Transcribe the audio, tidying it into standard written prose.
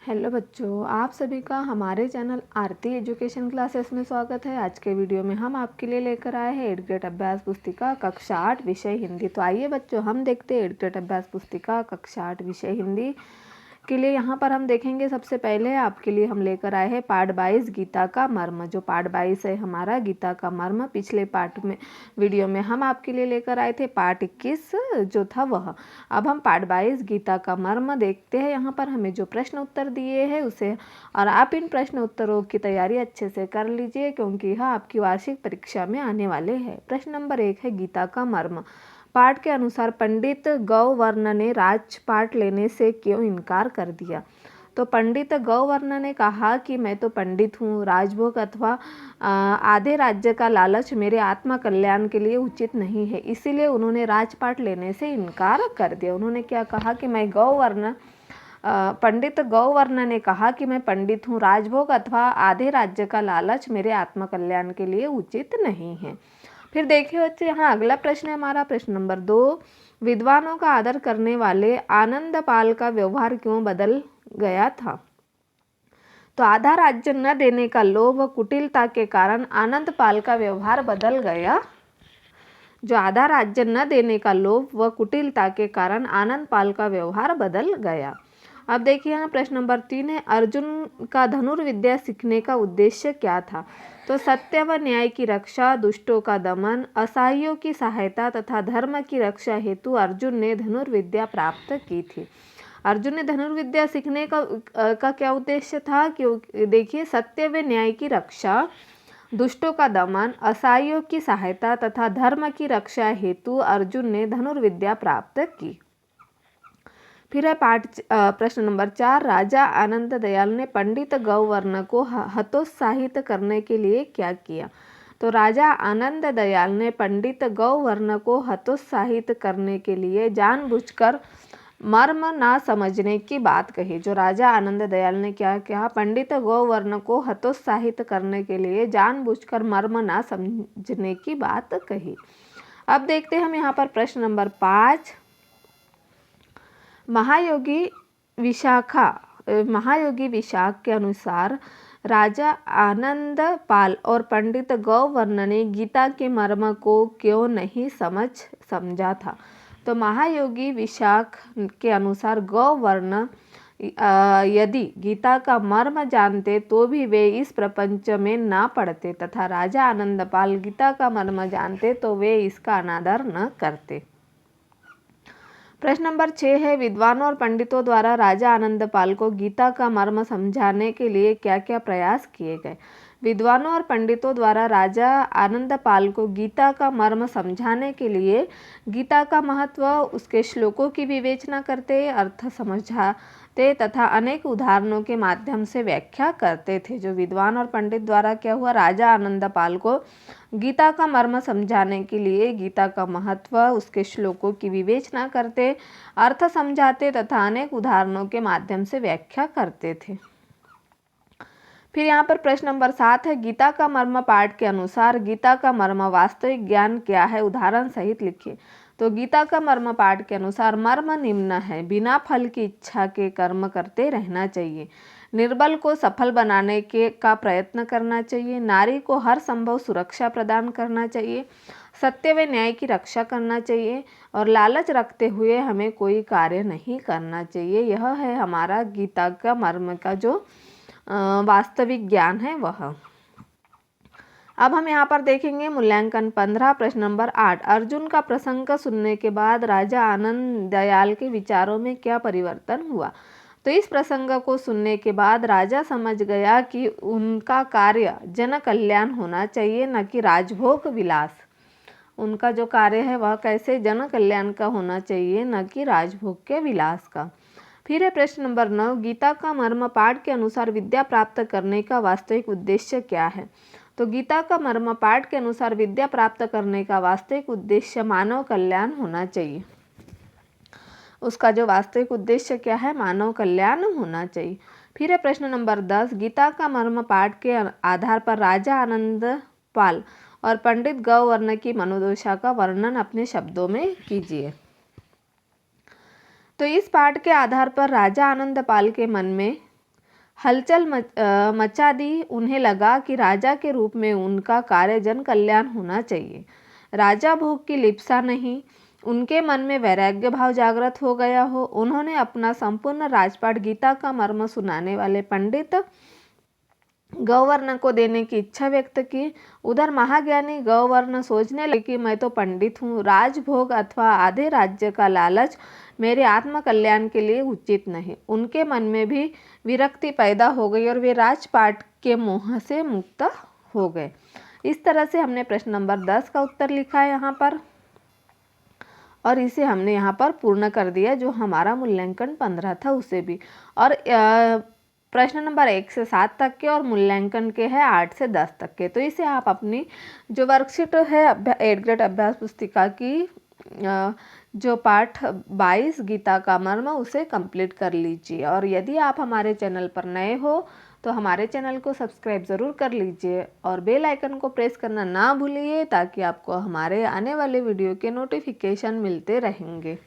Hello बच्चों, आप सभी का हमारे चैनल आरती एजुकेशन क्लासेस में स्वागत है। आज के वीडियो में हम आपके लिए लेकर आए हैं 8th ग्रेड अभ्यास पुस्तिका कक्षा 8 विषय हिंदी। तो आइए बच्चों, हम देखते हैं 8th ग्रेड अभ्यास पुस्तिका कक्षा 8 विषय हिंदी के लिए। यहाँ पर हम देखेंगे सबसे पहले आपके लिए हम लेकर आए हैं पाठ 22 गीता का मर्म। जो पाठ 22 है हमारा गीता का मर्म, पिछले पाठ में वीडियो में हम आपके लिए लेकर आए थे पाठ 21 जो था वह। अब हम पाठ 22 गीता का मर्म देखते हैं। यहाँ पर हमें जो प्रश्न उत्तर दिए हैं उसे, और आप इन प्रश्न उत्तरों की तैयारी अच्छे से कर लीजिए क्योंकि यह आपकी वार्षिक परीक्षा में आने वाले हैं। प्रश्न नंबर 1 है गीता का मर्म। पाठ के अनुसार पंडित गौवर्ण ने राजपाट लेने से क्यों इनकार कर दिया? तो पंडित गौवर्ण ने कहा कि मैं तो पंडित हूँ, राजभोग अथवा आधे राज्य का लालच मेरे आत्मा कल्याण के लिए उचित नहीं है, इसीलिए उन्होंने राजपाट लेने से इनकार कर दिया। उन्होंने क्या कहा कि मैं पंडित गौवर्ण ने कहा कि मैं पंडित हूँ, राजभोग अथवा आधे राज्य का लालच मेरे आत्म कल्याण के लिए उचित नहीं है। फिर देखिए बच्चे, यहाँ अगला प्रश्न है हमारा प्रश्न नंबर 2। विद्वानों का आदर करने वाले आनंदपाल का व्यवहार क्यों बदल गया था? तो आधा राज्य न देने का लोभ व कुटिलता के कारण आनंदपाल का व्यवहार बदल गया। जो आधा राज्य न देने का लोभ व कुटिलता के कारण आनंदपाल का व्यवहार बदल गया। अब देखिए यहाँ प्रश्न नंबर 3 है, अर्जुन का धनुर्विद्या सीखने का उद्देश्य क्या था? तो सत्य व न्याय की रक्षा, दुष्टों का दमन, असहायों की सहायता तथा धर्म की रक्षा हेतु अर्जुन ने धनुर्विद्या प्राप्त की थी। अर्जुन ने धनुर्विद्या सीखने का क्या उद्देश्य था? क्योंकि देखिए, सत्य व न्याय की रक्षा, दुष्टों का दमन, असहायों की सहायता तथा धर्म की रक्षा हेतु अर्जुन ने धनुर्विद्या प्राप्त की। फिर है प्रश्न नंबर 4। राजा आनंद दयाल ने पंडित गौवर्ण को हतोत्साहित करने के लिए क्या किया? तो राजा आनंद दयाल ने पंडित गौवर्ण को हतोत्साहित करने के लिए जानबूझकर मर्म ना समझने की बात कही। जो राजा आनंद दयाल ने क्या किया? पंडित गौवर्ण को हतोत्साहित करने के लिए जानबूझकर मर्म ना समझने की बात कही। अब देखते हैं हम यहाँ पर प्रश्न नंबर 5। महायोगी विशाख के अनुसार राजा आनंदपाल और पंडित गौवर्ण ने गीता के मर्म को क्यों नहीं समझा था? तो महायोगी विशाख के अनुसार गौवर्ण यदि गीता का मर्म जानते तो भी वे इस प्रपंच में ना पढ़ते, तथा राजा आनंदपाल गीता का मर्म जानते तो वे इसका अनादर न करते। प्रश्न नंबर 6 है, विद्वानों और पंडितों द्वारा राजा आनंदपाल को गीता का मर्म समझाने के लिए क्या क्या प्रयास किए गए? विद्वानों और पंडितों द्वारा राजा आनंदपाल को गीता का मर्म समझाने के लिए गीता का महत्व, उसके श्लोकों की विवेचना करते, अर्थ समझाते तथा अनेक उदाहरणों के माध्यम से व्याख्या करते थे। जो विद्वान और पंडित द्वारा क्या हुआ? राजा आनंदपाल को गीता का मर्म समझाने के लिए गीता का महत्व, उसके श्लोकों की विवेचना करते, अर्थ समझाते तथा अनेक उदाहरणों के माध्यम से व्याख्या करते थे। फिर यहाँ पर प्रश्न नंबर 7 है, गीता का मर्म पाठ के अनुसार गीता का मर्म वास्तविक ज्ञान क्या है? उदाहरण सहित लिखिए। तो गीता का मर्म पाठ के अनुसार मर्म निम्न है। बिना फल की इच्छा के कर्म करते रहना चाहिए, निर्बल को सफल बनाने का प्रयत्न करना चाहिए, नारी को हर संभव सुरक्षा प्रदान करना चाहिए, सत्य व न्याय की रक्षा करना चाहिए और लालच रखते हुए हमें कोई कार्य नहीं करना चाहिए। यह है हमारा गीता का मर्म का जो वास्तविक ज्ञान है वह। अब हम यहाँ पर देखेंगे मूल्यांकन 15 प्रश्न नंबर 8। अर्जुन का प्रसंग सुनने के बाद राजा आनंद दयाल के विचारों में क्या परिवर्तन हुआ? तो इस प्रसंग को सुनने के बाद राजा समझ गया कि उनका कार्य जन कल्याण होना चाहिए, न कि राजभोग विलास। उनका जो कार्य है वह कैसे जन कल्याण का होना चाहिए, न कि राजभोग के विलास का। फिर है प्रश्न नंबर 9। गीता का मर्म पाठ के अनुसार विद्या प्राप्त करने का वास्तविक उद्देश्य क्या है? तो गीता का मर्म पाठ के अनुसार विद्या प्राप्त करने का वास्तविक उद्देश्य मानव कल्याण होना चाहिए। उसका जो वास्तविक उद्देश्य क्या है? मानव कल्याण होना चाहिए। फिर है प्रश्न नंबर 10। गीता का मर्म पाठ के आधार पर राजा आनंदपाल और पंडित गौवर्ण की मनोदशा का वर्णन अपने शब्दों में कीजिए। तो इस पाठ के आधार पर राजा आनंदपाल के मन में हलचल मचा दी। उन्हें लगा कि राजा के रूप में उनका कार्य जन कल्याण होना चाहिए, राजा भोग की लिप्सा नहीं। उनके मन में वैराग्य भाव जागृत हो गया हो। उन्होंने अपना संपूर्ण राजपाट गीता का मर्म सुनाने वाले पंडित गौवर्ण को देने की इच्छा व्यक्त की। उधर महाज्ञानी गौवर्ण सोचने लगे कि मैं तो पंडित हूँ, राजभोग अथवा आधे राज्य का लालच मेरे आत्म कल्याण के लिए उचित नहीं। उनके मन में भी विरक्ति पैदा हो गई और वे राजपाट के मोह से मुक्त हो गए। इस तरह से हमने प्रश्न नंबर 10 का उत्तर लिखा है यहाँ पर, और इसे हमने यहाँ पर पूर्ण कर दिया। जो हमारा मूल्यांकन 15 था उसे भी, और प्रश्न नंबर 1 से 7 तक के और मूल्यांकन के हैं 8 से 10 तक के। तो इसे आप अपनी जो वर्कशीट है 8th ग्रेड अभ्यास पुस्तिका की जो पाठ 22 गीता का मर्म उसे कंप्लीट कर लीजिए। और यदि आप हमारे चैनल पर नए हो तो हमारे चैनल को सब्सक्राइब ज़रूर कर लीजिए और बेल आइकन को प्रेस करना ना भूलिए, ताकि आपको हमारे आने वाले वीडियो के नोटिफिकेशन मिलते रहेंगे।